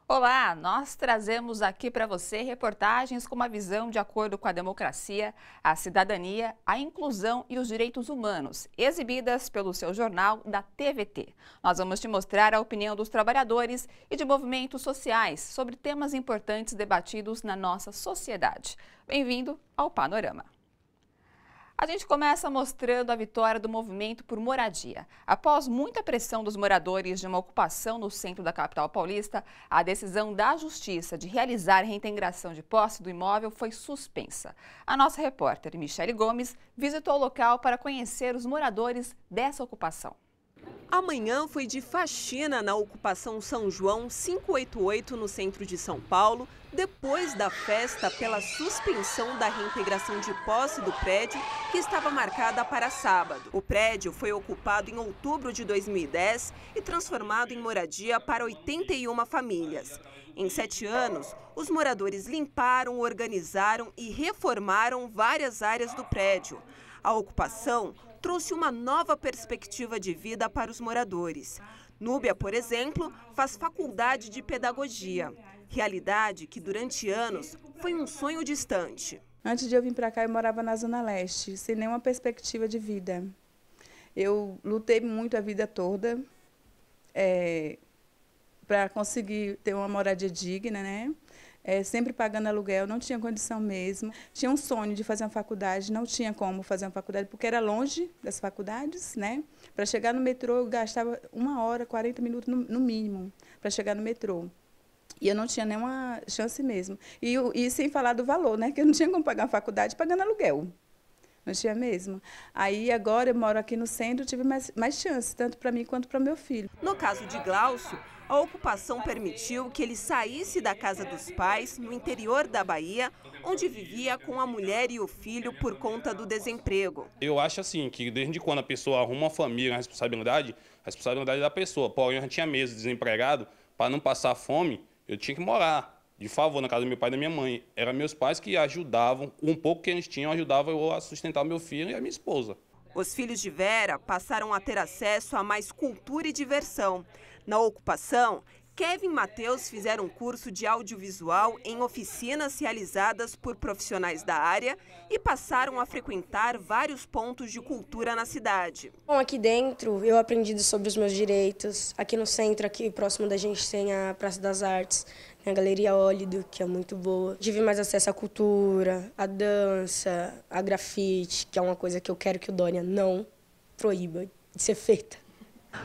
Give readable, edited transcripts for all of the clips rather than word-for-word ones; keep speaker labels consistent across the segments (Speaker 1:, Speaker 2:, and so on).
Speaker 1: Olá, nós trazemos aqui para você reportagens com uma visão de acordo com a democracia, a cidadania, a inclusão e os direitos humanos, exibidas pelo seu jornal da TVT. Nós vamos te mostrar a opinião dos trabalhadores e de movimentos sociais sobre temas importantes debatidos na nossa sociedade. Bem-vindo ao Panorama. A gente começa mostrando a vitória do movimento por moradia. Após muita pressão dos moradores de uma ocupação no centro da capital paulista, a decisão da Justiça de realizar a reintegração de posse do imóvel foi suspensa. A nossa repórter, Michele Gomes, visitou o local para conhecer os moradores dessa ocupação.
Speaker 2: Amanhã foi de faxina na ocupação São João 588, no centro de São Paulo, depois da festa pela suspensão da reintegração de posse do prédio, que estava marcada para sábado. O prédio foi ocupado em outubro de 2010 e transformado em moradia para 81 famílias. Em 7 anos, os moradores limparam, organizaram e reformaram várias áreas do prédio. A ocupação trouxe uma nova perspectiva de vida para os moradores. Núbia, por exemplo, faz faculdade de pedagogia, realidade que durante anos foi um sonho distante.
Speaker 3: Antes de eu vir para cá, eu morava na Zona Leste, sem nenhuma perspectiva de vida. Eu lutei muito a vida toda para conseguir ter uma moradia digna, né? Sempre pagando aluguel, não tinha condição mesmo. Tinha um sonho de fazer uma faculdade, não tinha como fazer uma faculdade, porque era longe das faculdades, né? Para chegar no metrô, eu gastava 1 hora, 40 minutos no mínimo, para chegar no metrô. E eu não tinha nenhuma chance mesmo. E sem falar do valor, né? Que eu não tinha como pagar uma faculdade pagando aluguel. Não tinha mesmo. Aí agora eu moro aqui no centro, tive mais chance, tanto para mim quanto para o meu filho.
Speaker 2: No caso de Glaucio, a ocupação permitiu que ele saísse da casa dos pais, no interior da Bahia, onde vivia com a mulher e o filho por conta do desemprego.
Speaker 4: Eu acho assim, que desde quando a pessoa arruma uma família, a responsabilidade é da pessoa. Porém, eu já tinha meses desempregado, para não passar fome, eu tinha que morar de favor na casa do meu pai e da minha mãe. Eram meus pais que ajudavam, um pouco que eles tinham, ajudavam eu a sustentar meu filho e a minha esposa.
Speaker 2: Os filhos de Vera passaram a ter acesso a mais cultura e diversão. Na ocupação, Kevin e Matheus fizeram um curso de audiovisual em oficinas realizadas por profissionais da área e passaram a frequentar vários pontos de cultura na cidade.
Speaker 5: Bom, aqui dentro eu aprendi sobre os meus direitos. Aqui no centro, aqui próximo da gente, tem a Praça das Artes, a Galeria Ólido, que é muito boa. Tive mais acesso à cultura, à dança, a grafite, que é uma coisa que eu quero que o Dória não proíba de ser feita.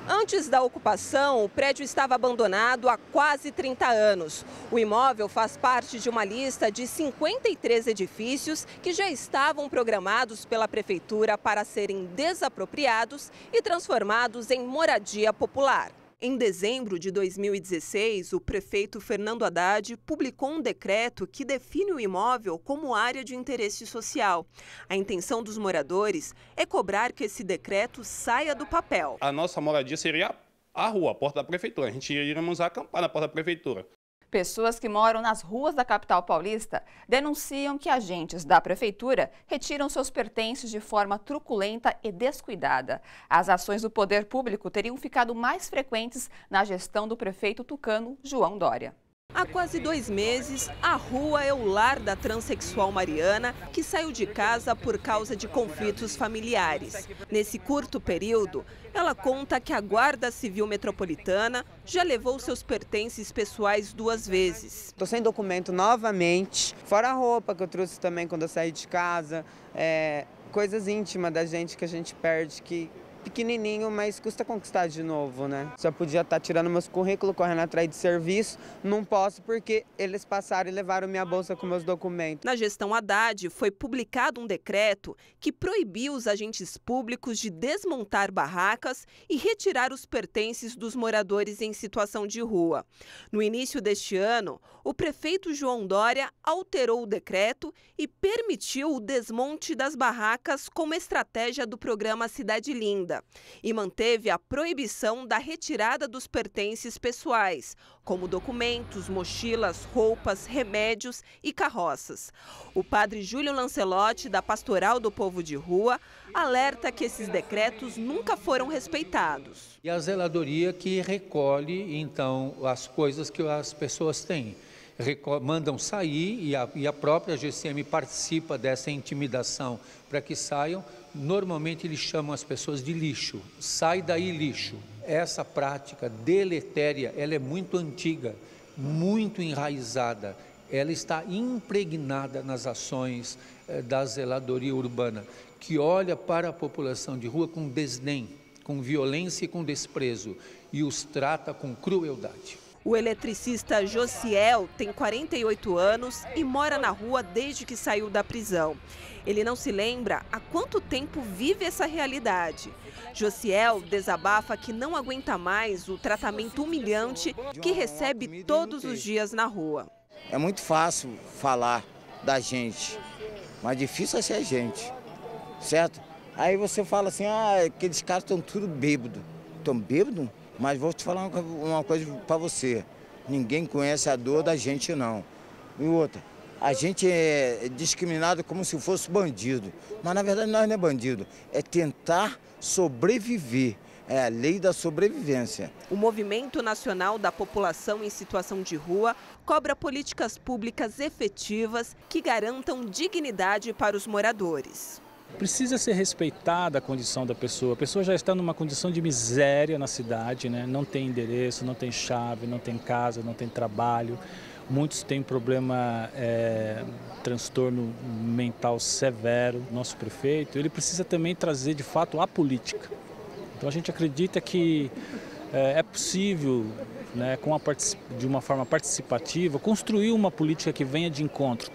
Speaker 2: Antes da ocupação, o prédio estava abandonado há quase 30 anos. O imóvel faz parte de uma lista de 53 edifícios que já estavam programados pela prefeitura para serem desapropriados e transformados em moradia popular. Em dezembro de 2016, o prefeito Fernando Haddad publicou um decreto que define o imóvel como área de interesse social. A intenção dos moradores é cobrar que esse decreto saia do papel.
Speaker 4: A nossa moradia seria a rua, a porta da prefeitura. A gente iríamos acampar na porta da prefeitura.
Speaker 1: Pessoas que moram nas ruas da capital paulista denunciam que agentes da prefeitura retiram seus pertences de forma truculenta e descuidada. As ações do poder público teriam ficado mais frequentes na gestão do prefeito tucano João Dória.
Speaker 2: Há quase 2 meses, a rua é o lar da transexual Mariana, que saiu de casa por causa de conflitos familiares. Nesse curto período, ela conta que a Guarda Civil Metropolitana já levou seus pertences pessoais 2 vezes.
Speaker 6: Estou sem documento novamente, fora a roupa que eu trouxe também quando eu saí de casa, coisas íntimas da gente que a gente perde, que pequenininho, mas custa conquistar de novo, né? Só podia estar tirando meus currículos, correndo atrás de serviço, não posso porque eles passaram e levaram minha bolsa com meus documentos.
Speaker 2: Na gestão Haddad, foi publicado um decreto que proibiu os agentes públicos de desmontar barracas e retirar os pertences dos moradores em situação de rua. No início deste ano, o prefeito João Dória alterou o decreto e permitiu o desmonte das barracas como estratégia do programa Cidade Linda. ainda e manteve a proibição da retirada dos pertences pessoais, como documentos, mochilas, roupas, remédios e carroças. O padre Júlio Lancelotti, da Pastoral do Povo de Rua, alerta que esses decretos nunca foram respeitados.
Speaker 7: E a zeladoria que recolhe, então, as coisas que as pessoas têm. Mandam sair e a própria GCM participa dessa intimidação para que saiam. Normalmente eles chamam as pessoas de lixo. Sai daí, lixo. Essa prática deletéria, ela é muito antiga, muito enraizada. Ela está impregnada nas ações da zeladoria urbana, que olha para a população de rua com desdém, com violência e com desprezo, e os trata com crueldade.
Speaker 2: O eletricista Josiel tem 48 anos e mora na rua desde que saiu da prisão. Ele não se lembra há quanto tempo vive essa realidade. Josiel desabafa que não aguenta mais o tratamento humilhante que recebe todos os dias na rua.
Speaker 8: É muito fácil falar da gente, mas difícil é ser a gente, certo? Aí você fala assim, aqueles caras estão tudo bêbados. Estão bêbados? Mas vou te falar uma coisa para você, ninguém conhece a dor da gente não. E outra, a gente é discriminado como se fosse bandido, mas na verdade nós não é bandido, é tentar sobreviver, é a lei da sobrevivência.
Speaker 2: O Movimento Nacional da População em Situação de Rua cobra políticas públicas efetivas que garantam dignidade para os moradores.
Speaker 9: Precisa ser respeitada a condição da pessoa. A pessoa já está numa condição de miséria na cidade, né? Não tem endereço, não tem chave, não tem casa, não tem trabalho. Muitos têm problema, transtorno mental severo. Nosso prefeito, ele precisa também trazer de fato a política. Então a gente acredita que é possível, né, de uma forma participativa, construir uma política que venha de encontro,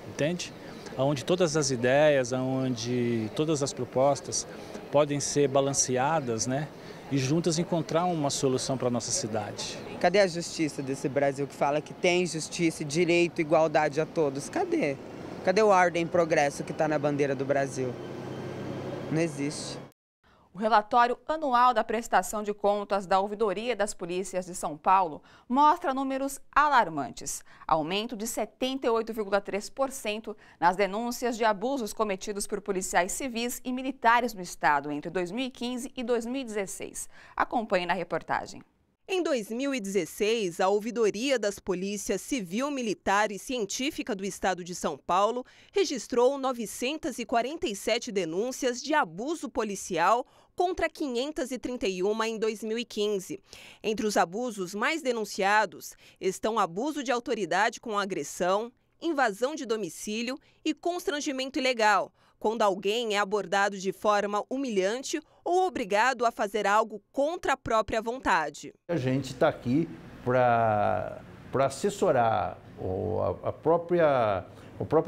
Speaker 9: entende? Onde todas as ideias, onde todas as propostas podem ser balanceadas, né? E juntas encontrar uma solução para a nossa cidade.
Speaker 6: Cadê a justiça desse Brasil que fala que tem justiça, direito, igualdade a todos? Cadê? Cadê o ordem e progresso que está na bandeira do Brasil? Não existe.
Speaker 1: O relatório anual da prestação de contas da Ouvidoria das Polícias de São Paulo mostra números alarmantes. Aumento de 78,3% nas denúncias de abusos cometidos por policiais civis e militares no estado entre 2015 e 2016. Acompanhe na reportagem.
Speaker 2: Em 2016, a Ouvidoria das Polícias Civil, Militar e Científica do Estado de São Paulo registrou 947 denúncias de abuso policial contra 531 em 2015. Entre os abusos mais denunciados estão abuso de autoridade com agressão, invasão de domicílio e constrangimento ilegal, quando alguém é abordado de forma humilhante ou obrigado a fazer algo contra a própria vontade.
Speaker 10: A gente está aqui para assessorar a própria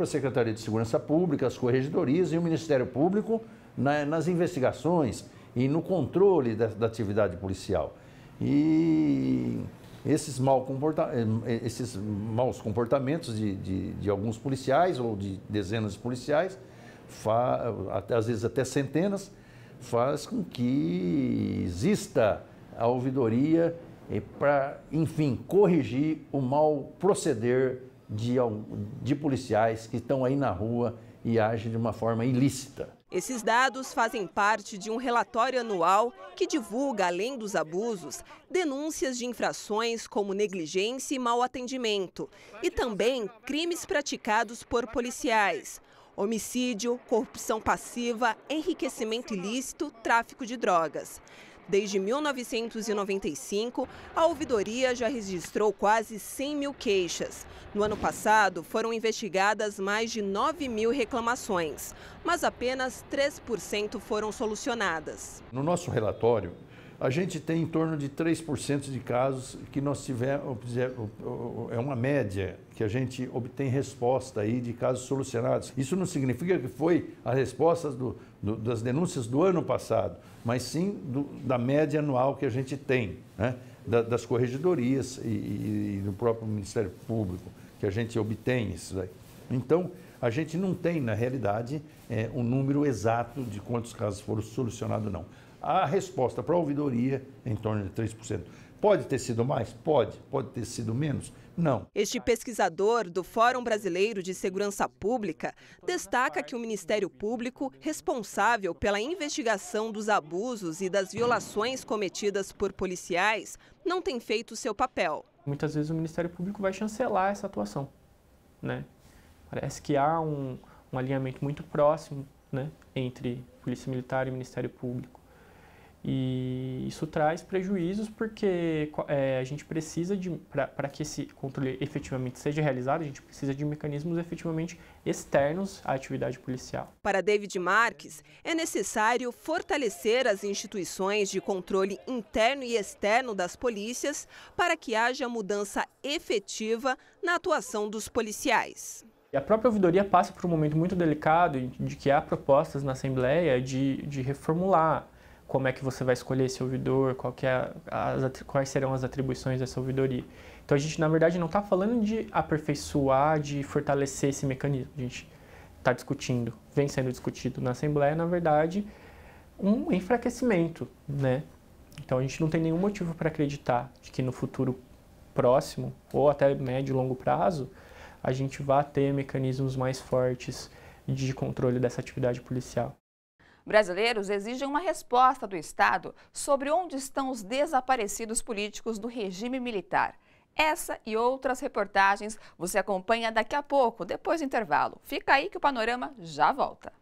Speaker 10: Secretaria de Segurança Pública, as corregedorias e o Ministério Público nas investigações e no controle da atividade policial. E esses maus comportamentos de alguns policiais ou de dezenas de policiais, às vezes até centenas, faz com que exista a ouvidoria para, enfim, corrigir o mau proceder de policiais que estão aí na rua e agem de uma forma ilícita.
Speaker 2: Esses dados fazem parte de um relatório anual que divulga, além dos abusos, denúncias de infrações como negligência e mau atendimento e também crimes praticados por policiais. Homicídio, corrupção passiva, enriquecimento ilícito, tráfico de drogas. Desde 1995, a ouvidoria já registrou quase 100 mil queixas. No ano passado, foram investigadas mais de 9 mil reclamações, mas apenas 3% foram solucionadas.
Speaker 10: No nosso relatório, a gente tem em torno de 3% de casos que nós tivemos, é uma média que a gente obtém resposta aí de casos solucionados. Isso não significa que foi a resposta das denúncias do ano passado, mas sim da média anual que a gente tem, né? Das corregedorias e do próprio Ministério Público, que a gente obtém isso daí. Então, a gente não tem, na realidade, um número exato de quantos casos foram solucionados, não. A resposta para a ouvidoria é em torno de 3%. Pode ter sido mais? Pode. Pode ter sido menos? Não.
Speaker 2: Este pesquisador do Fórum Brasileiro de Segurança Pública destaca que o Ministério Público, responsável pela investigação dos abusos e das violações cometidas por policiais, não tem feito seu papel.
Speaker 11: Muitas vezes o Ministério Público vai chancelar essa atuação, né? Parece que há um alinhamento muito próximo, né, entre Polícia Militar e Ministério Público. E isso traz prejuízos porque a gente precisa para que esse controle efetivamente seja realizado, a gente precisa de mecanismos efetivamente externos à atividade policial.
Speaker 2: Para David Marques, é necessário fortalecer as instituições de controle interno e externo das polícias para que haja mudança efetiva na atuação dos policiais.
Speaker 11: E a própria ouvidoria passa por um momento muito delicado de que há propostas na Assembleia de reformular como é que você vai escolher esse ouvidor, quais serão as atribuições dessa ouvidoria. Então a gente, na verdade, não está falando de aperfeiçoar, de fortalecer esse mecanismo. A gente está discutindo, vem sendo discutido na Assembleia, na verdade, um enfraquecimento, né? Então a gente não tem nenhum motivo para acreditar de que no futuro próximo, ou até médio e longo prazo, a gente vai ter mecanismos mais fortes de controle dessa atividade policial.
Speaker 1: Brasileiros exigem uma resposta do Estado sobre onde estão os desaparecidos políticos do regime militar. Essa e outras reportagens você acompanha daqui a pouco, depois do intervalo. Fica aí que o Panorama já volta.